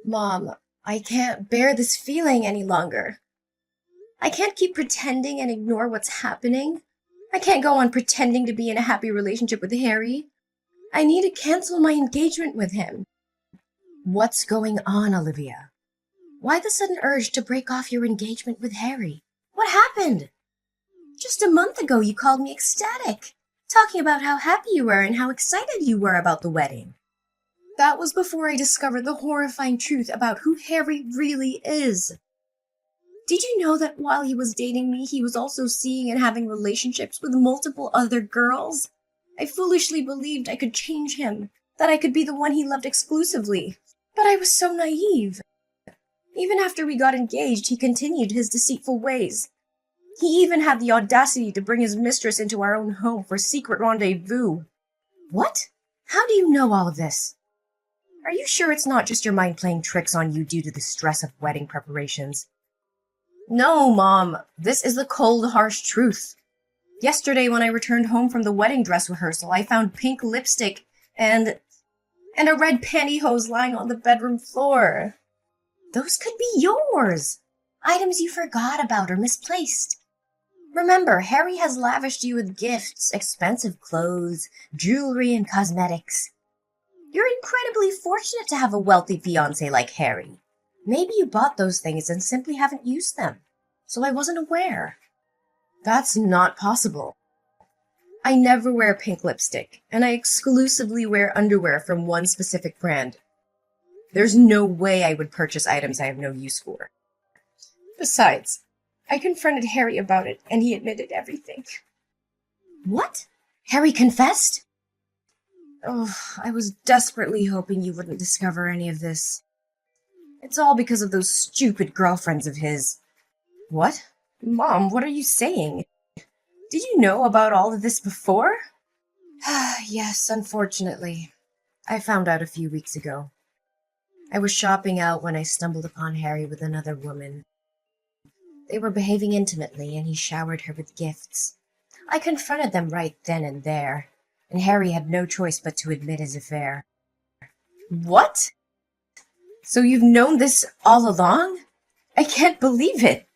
Mom, I can't bear this feeling any longer. I can't keep pretending and ignore what's happening. I can't go on pretending to be in a happy relationship with Harry. I need to cancel my engagement with him. What's going on, Olivia? Why the sudden urge to break off your engagement with Harry? What happened? Just a month ago you called me ecstatic, talking about how happy you were and how excited you were about the wedding. That was before I discovered the horrifying truth about who Harry really is. Did you know that while he was dating me, he was also seeing and having relationships with multiple other girls? I foolishly believed I could change him, that I could be the one he loved exclusively. But I was so naive. Even after we got engaged, he continued his deceitful ways. He even had the audacity to bring his mistress into our own home for secret rendezvous. What? How do you know all of this? Are you sure it's not just your mind playing tricks on you due to the stress of wedding preparations? No, Mom. This is the cold, harsh truth. Yesterday, when I returned home from the wedding dress rehearsal, I found pink lipstick and a red pantyhose lying on the bedroom floor. Those could be yours. Items you forgot about or misplaced. Remember, Harry has lavished you with gifts, expensive clothes, jewelry, and cosmetics. You're incredibly fortunate to have a wealthy fiancé like Harry. Maybe you bought those things and simply haven't used them, so I wasn't aware. That's not possible. I never wear pink lipstick, and I exclusively wear underwear from one specific brand. There's no way I would purchase items I have no use for. Besides, I confronted Harry about it, and he admitted everything. What? Harry confessed? Oh, I was desperately hoping you wouldn't discover any of this. It's all because of those stupid girlfriends of his. What? Mom, what are you saying? Did you know about all of this before? Yes, unfortunately. I found out a few weeks ago. I was shopping out when I stumbled upon Harry with another woman. They were behaving intimately, and he showered her with gifts. I confronted them right then and there, and Harry had no choice but to admit his affair. What? So you've known this all along? I can't believe it.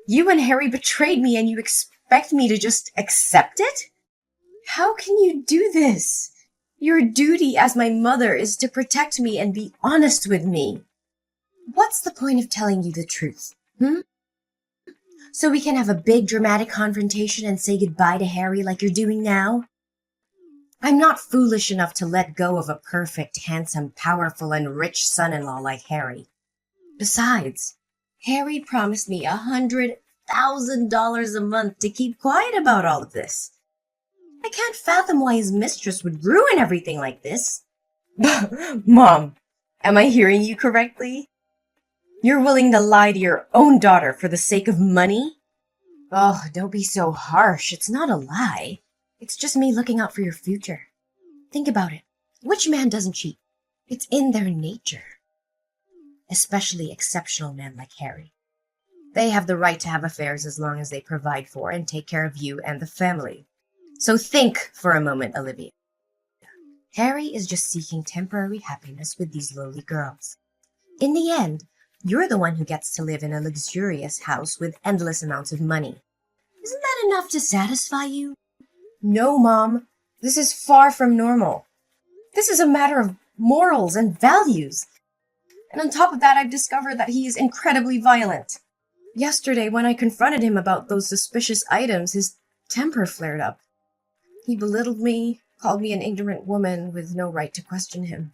You and Harry betrayed me, and you expect me to just accept it? How can you do this? Your duty as my mother is to protect me and be honest with me. What's the point of telling you the truth, So we can have a big dramatic confrontation and say goodbye to Harry like you're doing now? I'm not foolish enough to let go of a perfect, handsome, powerful, and rich son-in-law like Harry. Besides, Harry promised me $100,000 a month to keep quiet about all of this. I can't fathom why his mistress would ruin everything like this. Mom, am I hearing you correctly? You're willing to lie to your own daughter for the sake of money? Oh, don't be so harsh. It's not a lie. It's just me looking out for your future. Think about it. Which man doesn't cheat? It's in their nature. Especially exceptional men like Harry. They have the right to have affairs as long as they provide for and take care of you and the family. So think for a moment, Olivia. Harry is just seeking temporary happiness with these lowly girls. In the end, you're the one who gets to live in a luxurious house with endless amounts of money. Isn't that enough to satisfy you? No, Mom. This is far from normal. This is a matter of morals and values. And on top of that, I've discovered that he is incredibly violent. Yesterday, when I confronted him about those suspicious items, his temper flared up. He belittled me, called me an ignorant woman with no right to question him.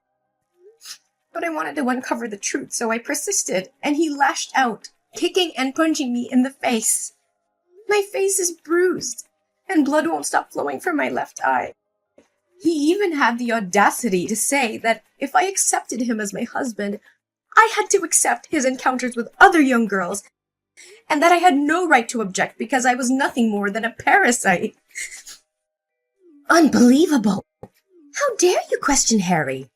But I wanted to uncover the truth, so I persisted, and he lashed out, kicking and punching me in the face. My face is bruised, and blood won't stop flowing from my left eye. He even had the audacity to say that if I accepted him as my husband, I had to accept his encounters with other young girls, and that I had no right to object because I was nothing more than a parasite. Unbelievable! How dare you question Harry?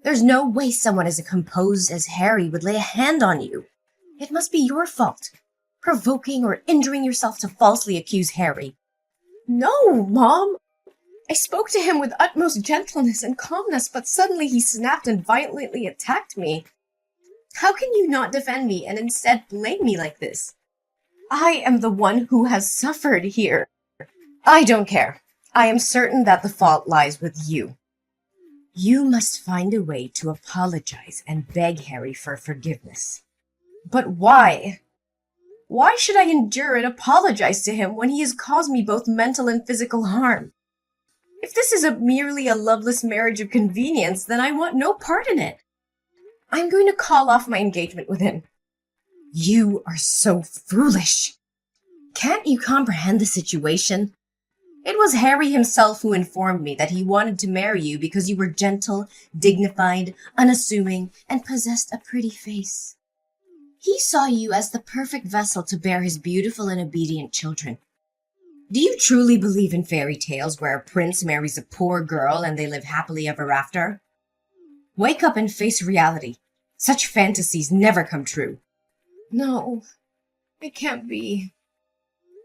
There's no way someone as composed as Harry would lay a hand on you. It must be your fault, provoking or injuring yourself to falsely accuse Harry. No, Mom! I spoke to him with utmost gentleness and calmness, but suddenly he snapped and violently attacked me. How can you not defend me and instead blame me like this? I am the one who has suffered here. I don't care. I am certain that the fault lies with you. You must find a way to apologize and beg Harry for forgiveness. But why? Why should I endure and apologize to him when he has caused me both mental and physical harm? If this is merely a loveless marriage of convenience, then I want no part in it. I'm going to call off my engagement with him. You are so foolish. Can't you comprehend the situation? It was Harry himself who informed me that he wanted to marry you because you were gentle, dignified, unassuming, and possessed a pretty face. He saw you as the perfect vessel to bear his beautiful and obedient children. Do you truly believe in fairy tales where a prince marries a poor girl and they live happily ever after? Wake up and face reality. Such fantasies never come true. No, it can't be.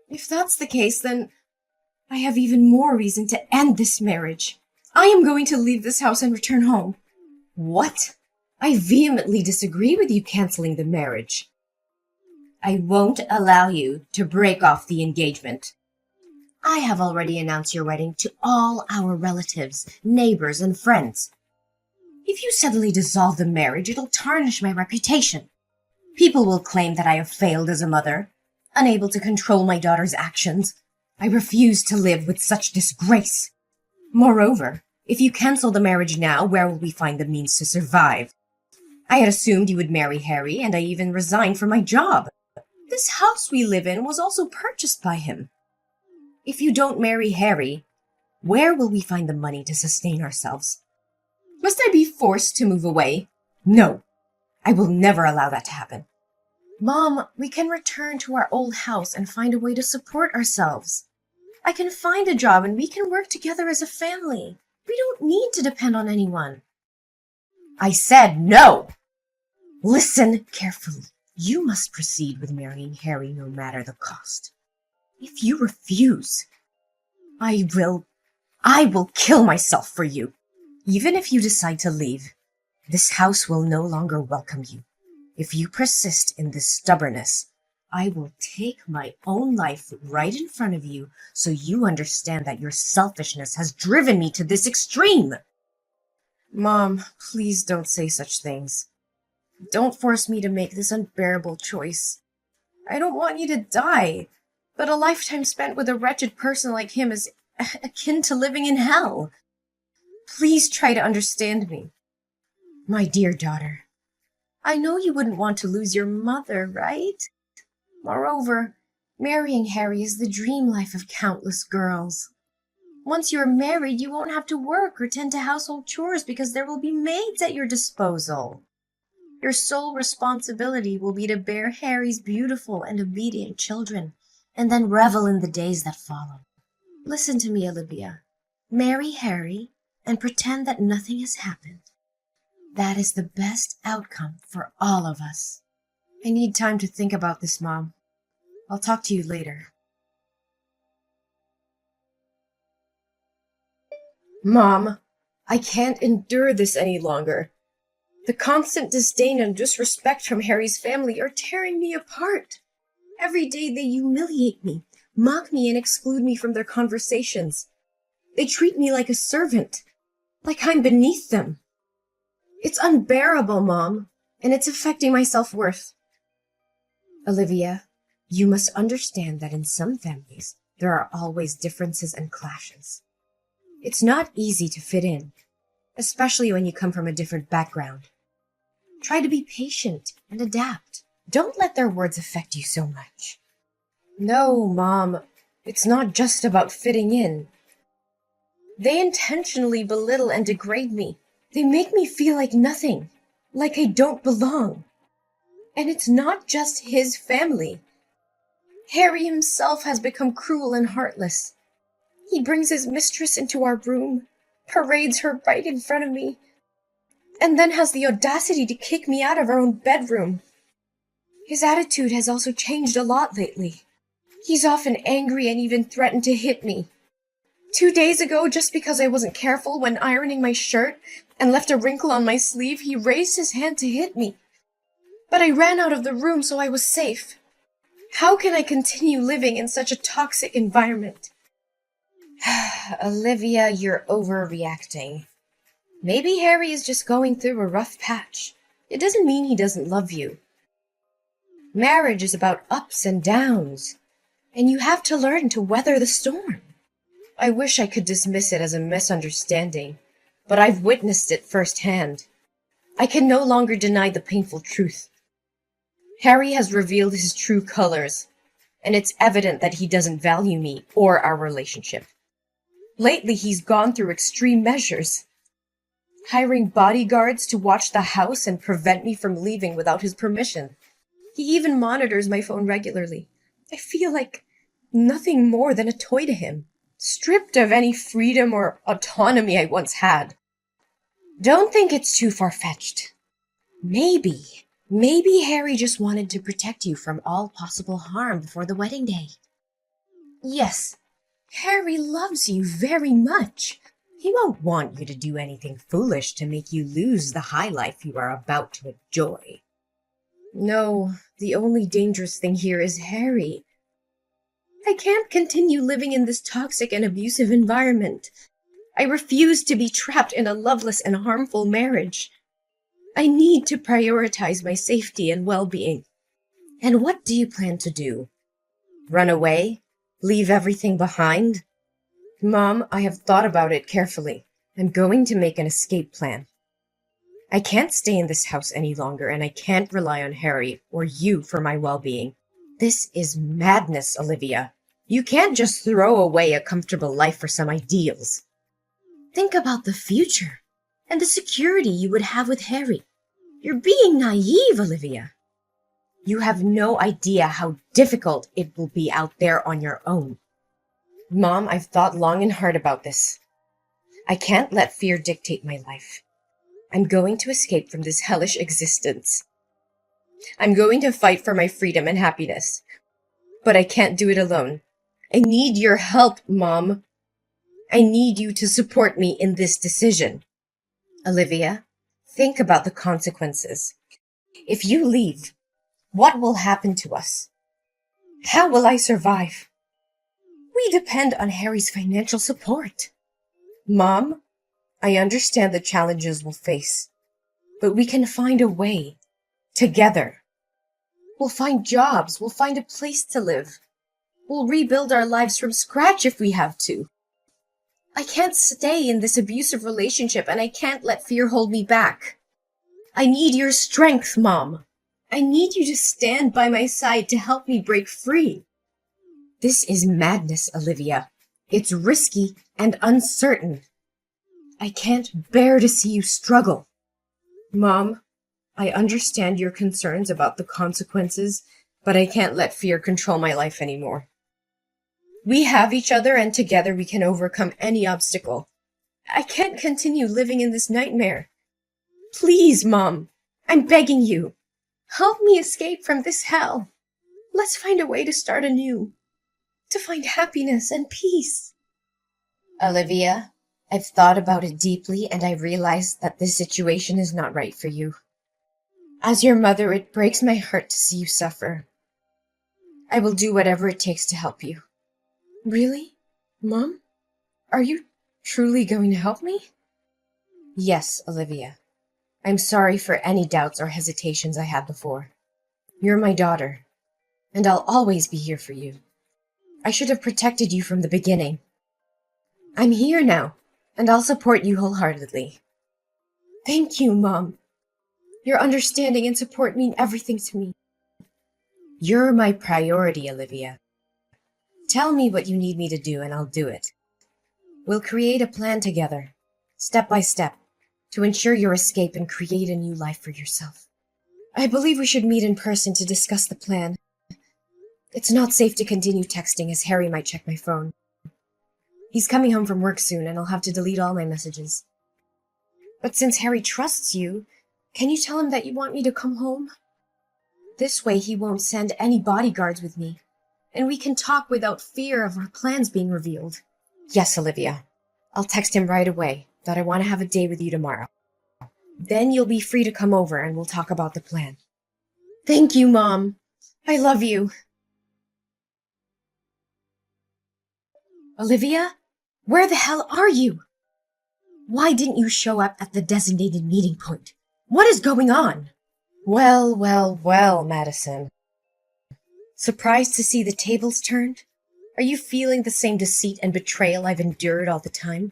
If that's the case, then I have even more reason to end this marriage. I am going to leave this house and return home. What? I vehemently disagree with you canceling the marriage. I won't allow you to break off the engagement. I have already announced your wedding to all our relatives, neighbors, and friends. If you suddenly dissolve the marriage, it'll tarnish my reputation. People will claim that I have failed as a mother, unable to control my daughter's actions. I refuse to live with such disgrace. Moreover, if you cancel the marriage now, where will we find the means to survive? I had assumed you would marry Harry, and I even resigned from my job. This house we live in was also purchased by him. If you don't marry Harry, where will we find the money to sustain ourselves? Must I be forced to move away? No, I will never allow that to happen. Mom, we can return to our old house and find a way to support ourselves. I can find a job and we can work together as a family. We don't need to depend on anyone. I said no! Listen carefully. You must proceed with marrying Harry no matter the cost. If you refuse, I will kill myself for you. Even if you decide to leave, this house will no longer welcome you. If you persist in this stubbornness, I will take my own life right in front of you so you understand that your selfishness has driven me to this extreme. Mom, please don't say such things. Don't force me to make this unbearable choice. I don't want you to die, but a lifetime spent with a wretched person like him is akin to living in hell. Please try to understand me. My dear daughter, I know you wouldn't want to lose your mother, right? Moreover, marrying Harry is the dream life of countless girls. Once you are married, you won't have to work or tend to household chores because there will be maids at your disposal. Your sole responsibility will be to bear Harry's beautiful and obedient children, and then revel in the days that follow. Listen to me, Olivia. Marry Harry and pretend that nothing has happened. That is the best outcome for all of us. I need time to think about this, Mom. I'll talk to you later. Mom, I can't endure this any longer. The constant disdain and disrespect from Harry's family are tearing me apart. Every day they humiliate me, mock me, and exclude me from their conversations. They treat me like a servant, like I'm beneath them. It's unbearable, Mom, and it's affecting my self-worth. Olivia, you must understand that in some families, there are always differences and clashes. It's not easy to fit in, especially when you come from a different background. Try to be patient and adapt. Don't let their words affect you so much. No, Mom, it's not just about fitting in. They intentionally belittle and degrade me. They make me feel like nothing, like I don't belong. And it's not just his family. Harry himself has become cruel and heartless. He brings his mistress into our room, parades her right in front of me, and then has the audacity to kick me out of our own bedroom. His attitude has also changed a lot lately. He's often angry and even threatened to hit me. 2 days ago, just because I wasn't careful when ironing my shirt and left a wrinkle on my sleeve, he raised his hand to hit me. But I ran out of the room so I was safe. How can I continue living in such a toxic environment? Olivia, you're overreacting. Maybe Harry is just going through a rough patch. It doesn't mean he doesn't love you. Marriage is about ups and downs, and you have to learn to weather the storm. I wish I could dismiss it as a misunderstanding, but I've witnessed it firsthand. I can no longer deny the painful truth. Harry has revealed his true colors, and it's evident that he doesn't value me or our relationship. Lately, he's gone through extreme measures, hiring bodyguards to watch the house and prevent me from leaving without his permission. He even monitors my phone regularly. I feel like nothing more than a toy to him, stripped of any freedom or autonomy I once had. Don't think it's too far-fetched. Maybe Harry just wanted to protect you from all possible harm before the wedding day. Yes, Harry loves you very much. He won't want you to do anything foolish to make you lose the high life you are about to enjoy. No, the only dangerous thing here is Harry. I can't continue living in this toxic and abusive environment. I refuse to be trapped in a loveless and harmful marriage. I need to prioritize my safety and well-being. And what do you plan to do? Run away? Leave everything behind? Mom, I have thought about it carefully. I'm going to make an escape plan. I can't stay in this house any longer, and I can't rely on Harry or you for my well-being. This is madness, Olivia. You can't just throw away a comfortable life for some ideals. Think about the future and the security you would have with Harry. You're being naive, Olivia. You have no idea how difficult it will be out there on your own. Mom, I've thought long and hard about this. I can't let fear dictate my life. I'm going to escape from this hellish existence. I'm going to fight for my freedom and happiness. But I can't do it alone. I need your help, Mom. I need you to support me in this decision. Olivia, think about the consequences. If you leave, what will happen to us? How will I survive? We depend on Harry's financial support. Mom, I understand the challenges we'll face, but we can find a way, together. We'll find jobs, we'll find a place to live. We'll rebuild our lives from scratch if we have to. I can't stay in this abusive relationship, and I can't let fear hold me back. I need your strength, Mom. I need you to stand by my side to help me break free. This is madness, Olivia. It's risky and uncertain. I can't bear to see you struggle. Mom, I understand your concerns about the consequences, but I can't let fear control my life anymore. We have each other, and together we can overcome any obstacle. I can't continue living in this nightmare. Please, Mom, I'm begging you. Help me escape from this hell. Let's find a way to start anew, to find happiness and peace. Olivia, I've thought about it deeply, and I realize that this situation is not right for you. As your mother, it breaks my heart to see you suffer. I will do whatever it takes to help you. Really? Mom? Are you truly going to help me? Yes, Olivia. I'm sorry for any doubts or hesitations I had before. You're my daughter, and I'll always be here for you. I should have protected you from the beginning. I'm here now, and I'll support you wholeheartedly. Thank you, Mom. Your understanding and support mean everything to me. You're my priority, Olivia. Tell me what you need me to do, and I'll do it. We'll create a plan together, step by step, to ensure your escape and create a new life for yourself. I believe we should meet in person to discuss the plan. It's not safe to continue texting, as Harry might check my phone. He's coming home from work soon, and I'll have to delete all my messages. But since Harry trusts you, can you tell him that you want me to come home? This way he won't send any bodyguards with me, and we can talk without fear of our plans being revealed. Yes, Olivia. I'll text him right away that I want to have a day with you tomorrow. Then you'll be free to come over and we'll talk about the plan. Thank you, Mom. I love you. Olivia? Where the hell are you? Why didn't you show up at the designated meeting point? What is going on? Well, well, well, Madison. Surprised to see the tables turned? Are you feeling the same deceit and betrayal I've endured all the time?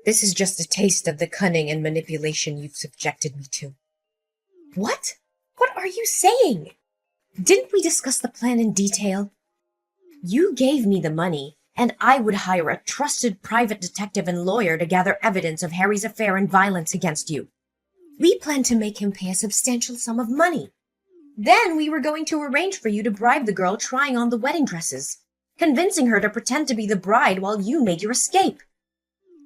This is just a taste of the cunning and manipulation you've subjected me to. What? What are you saying? Didn't we discuss the plan in detail? You gave me the money, and I would hire a trusted private detective and lawyer to gather evidence of Harry's affair and violence against you. We planned to make him pay a substantial sum of money. Then we were going to arrange for you to bribe the girl trying on the wedding dresses, convincing her to pretend to be the bride while you made your escape.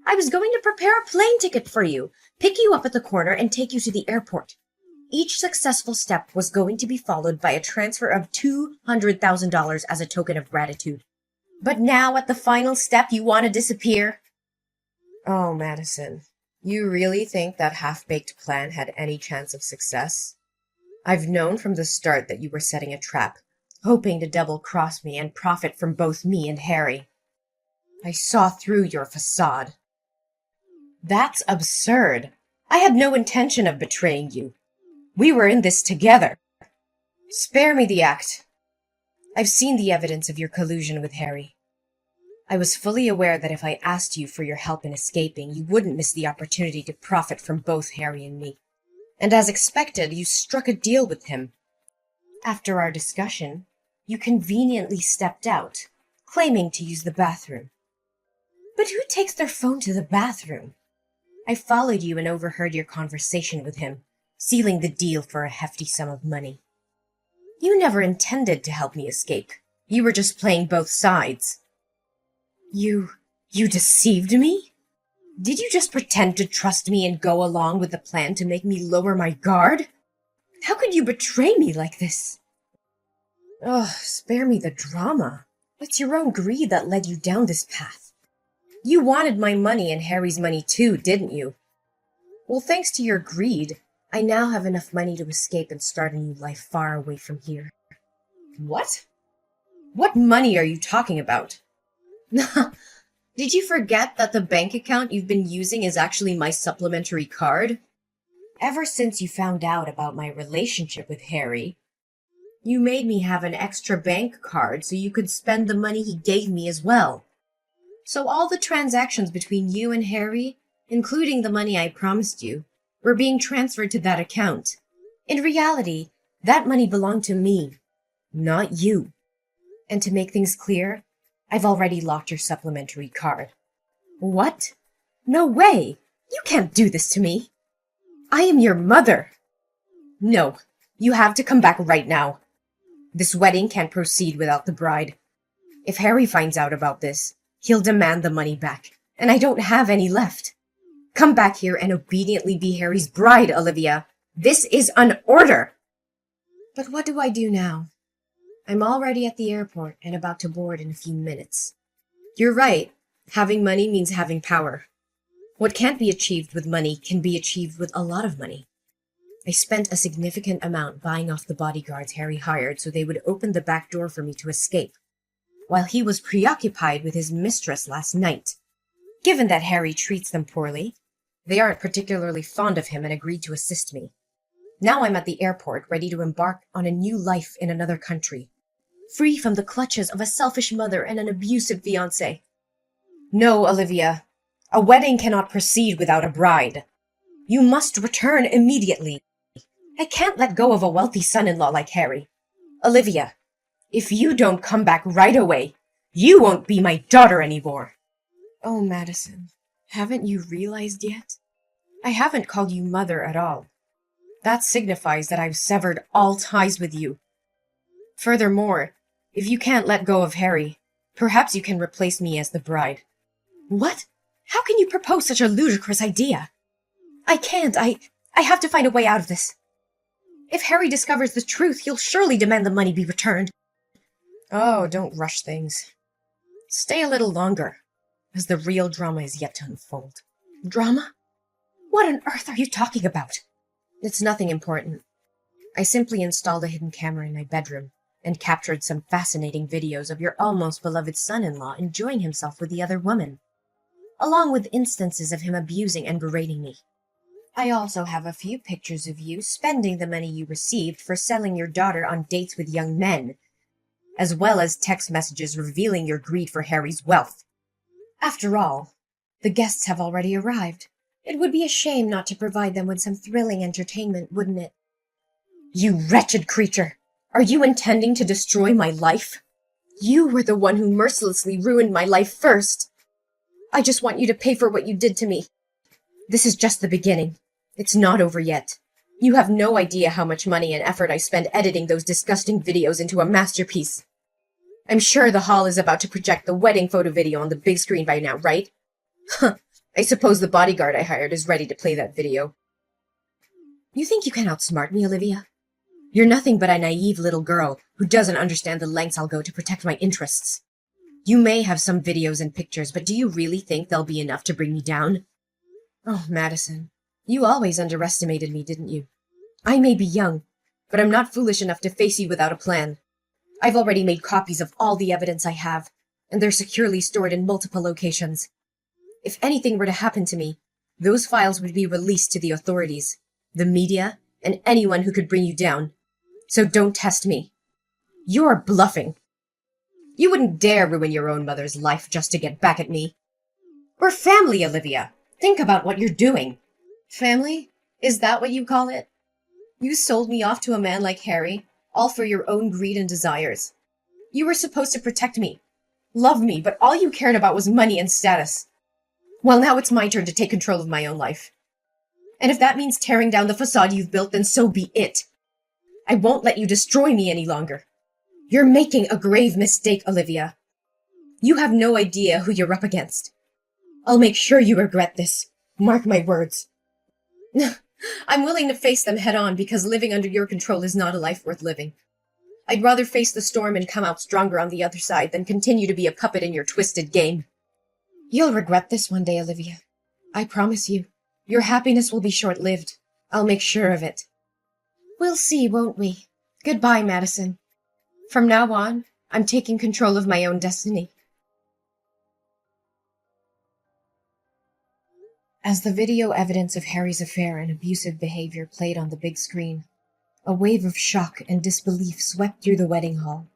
I was going to prepare a plane ticket for you, pick you up at the corner, and take you to the airport. Each successful step was going to be followed by a transfer of $200,000 as a token of gratitude. But now, at the final step, you want to disappear? Oh, Madison, you really think that half-baked plan had any chance of success? I've known from the start that you were setting a trap, hoping to double-cross me and profit from both me and Harry. I saw through your facade. That's absurd. I had no intention of betraying you. We were in this together. Spare me the act. I've seen the evidence of your collusion with Harry. I was fully aware that if I asked you for your help in escaping, you wouldn't miss the opportunity to profit from both Harry and me. And as expected, you struck a deal with him. After our discussion, you conveniently stepped out, claiming to use the bathroom. But who takes their phone to the bathroom? I followed you and overheard your conversation with him, sealing the deal for a hefty sum of money. You never intended to help me escape. You were just playing both sides. You deceived me? Did you just pretend to trust me and go along with the plan to make me lower my guard? How could you betray me like this? Oh, spare me the drama. It's your own greed that led you down this path. You wanted my money and Harry's money too, didn't you? Well, thanks to your greed, I now have enough money to escape and start a new life far away from here. What? What money are you talking about? Did you forget that the bank account you've been using is actually my supplementary card? Ever since you found out about my relationship with Harry, you made me have an extra bank card so you could spend the money he gave me as well. So all the transactions between you and Harry, including the money I promised you, were being transferred to that account. In reality, that money belonged to me, not you. And to make things clear, I've already locked your supplementary card. What? No way! You can't do this to me! I am your mother! No, you have to come back right now. This wedding can't proceed without the bride. If Harry finds out about this, he'll demand the money back, and I don't have any left. Come back here and obediently be Harry's bride, Olivia. This is an order! But what do I do now? I'm already at the airport and about to board in a few minutes. You're right. Having money means having power. What can't be achieved with money can be achieved with a lot of money. I spent a significant amount buying off the bodyguards Harry hired so they would open the back door for me to escape, while he was preoccupied with his mistress last night. Given that Harry treats them poorly, they aren't particularly fond of him and agreed to assist me. Now I'm at the airport, ready to embark on a new life in another country, free from the clutches of a selfish mother and an abusive fiancé. No, Olivia. A wedding cannot proceed without a bride. You must return immediately. I can't let go of a wealthy son-in-law like Harry. Olivia, if you don't come back right away, you won't be my daughter anymore. Oh, Madison, haven't you realized yet? I haven't called you mother at all. That signifies that I've severed all ties with you. Furthermore, if you can't let go of Harry, perhaps you can replace me as the bride. What? How can you propose such a ludicrous idea? I can't. I have to find a way out of this. If Harry discovers the truth, he'll surely demand the money be returned. Oh, don't rush things. Stay a little longer, as the real drama is yet to unfold. Drama? What on earth are you talking about? It's nothing important. I simply installed a hidden camera in my bedroom and captured some fascinating videos of your almost beloved son-in-law enjoying himself with the other woman, along with instances of him abusing and berating me. I also have a few pictures of you spending the money you received for selling your daughter on dates with young men, as well as text messages revealing your greed for Harry's wealth. After all, the guests have already arrived. It would be a shame not to provide them with some thrilling entertainment, wouldn't it? You wretched creature! Are you intending to destroy my life? You were the one who mercilessly ruined my life first. I just want you to pay for what you did to me. This is just the beginning. It's not over yet. You have no idea how much money and effort I spend editing those disgusting videos into a masterpiece. I'm sure the hall is about to project the wedding photo video on the big screen by now, right? Huh. I suppose the bodyguard I hired is ready to play that video. You think you can outsmart me, Olivia? You're nothing but a naive little girl who doesn't understand the lengths I'll go to protect my interests. You may have some videos and pictures, but do you really think they'll be enough to bring me down? Oh, Madison, you always underestimated me, didn't you? I may be young, but I'm not foolish enough to face you without a plan. I've already made copies of all the evidence I have, and they're securely stored in multiple locations. If anything were to happen to me, those files would be released to the authorities, the media, and anyone who could bring you down. So don't test me. You're bluffing. You wouldn't dare ruin your own mother's life just to get back at me. We're family, Olivia. Think about what you're doing. Family? Is that what you call it? You sold me off to a man like Harry, all for your own greed and desires. You were supposed to protect me, love me, but all you cared about was money and status. Well, now it's my turn to take control of my own life. And if that means tearing down the facade you've built, then so be it. I won't let you destroy me any longer. You're making a grave mistake, Olivia. You have no idea who you're up against. I'll make sure you regret this. Mark my words. I'm willing to face them head on because living under your control is not a life worth living. I'd rather face the storm and come out stronger on the other side than continue to be a puppet in your twisted game. You'll regret this one day, Olivia. I promise you. Your happiness will be short-lived. I'll make sure of it. We'll see, won't we? Goodbye, Madison. From now on, I'm taking control of my own destiny. As the video evidence of Harry's affair and abusive behavior played on the big screen, a wave of shock and disbelief swept through the wedding hall.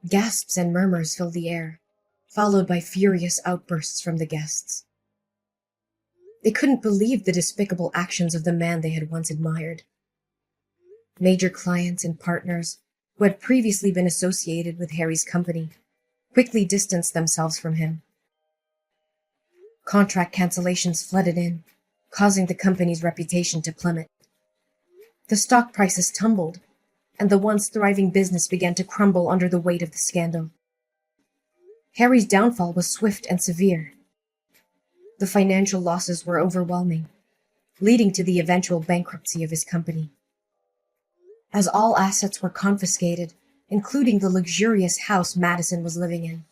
Gasps and murmurs filled the air, followed by furious outbursts from the guests. They couldn't believe the despicable actions of the man they had once admired. Major clients and partners, who had previously been associated with Harry's company, quickly distanced themselves from him. Contract cancellations flooded in, causing the company's reputation to plummet. The stock prices tumbled, and the once thriving business began to crumble under the weight of the scandal. Harry's downfall was swift and severe. The financial losses were overwhelming, leading to the eventual bankruptcy of his company. As all assets were confiscated, including the luxurious house Madison was living in,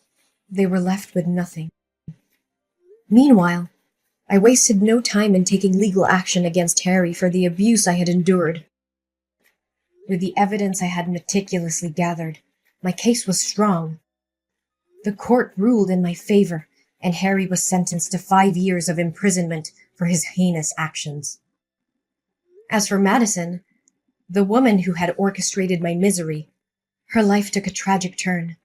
they were left with nothing. Meanwhile, I wasted no time in taking legal action against Harry for the abuse I had endured. With the evidence I had meticulously gathered, my case was strong. The court ruled in my favor, and Harry was sentenced to 5 years of imprisonment for his heinous actions. As for Madison, the woman who had orchestrated my misery, her life took a tragic turn.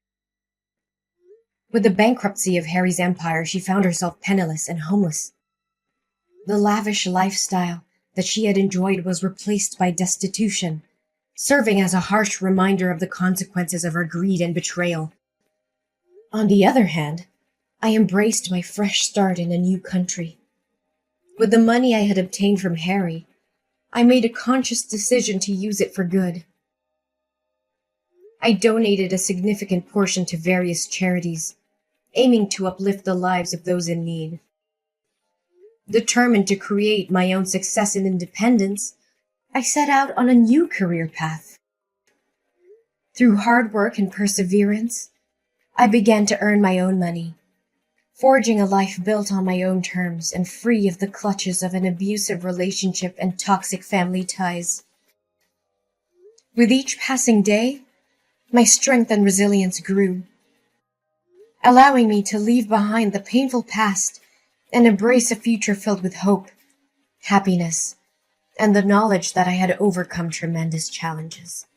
With the bankruptcy of Harry's empire, she found herself penniless and homeless. The lavish lifestyle that she had enjoyed was replaced by destitution, serving as a harsh reminder of the consequences of her greed and betrayal. On the other hand, I embraced my fresh start in a new country. With the money I had obtained from Harry, I made a conscious decision to use it for good. I donated a significant portion to various charities, aiming to uplift the lives of those in need. Determined to create my own success and independence, I set out on a new career path. Through hard work and perseverance, I began to earn my own money, forging a life built on my own terms and free of the clutches of an abusive relationship and toxic family ties. With each passing day, my strength and resilience grew, allowing me to leave behind the painful past and embrace a future filled with hope, happiness, and the knowledge that I had overcome tremendous challenges.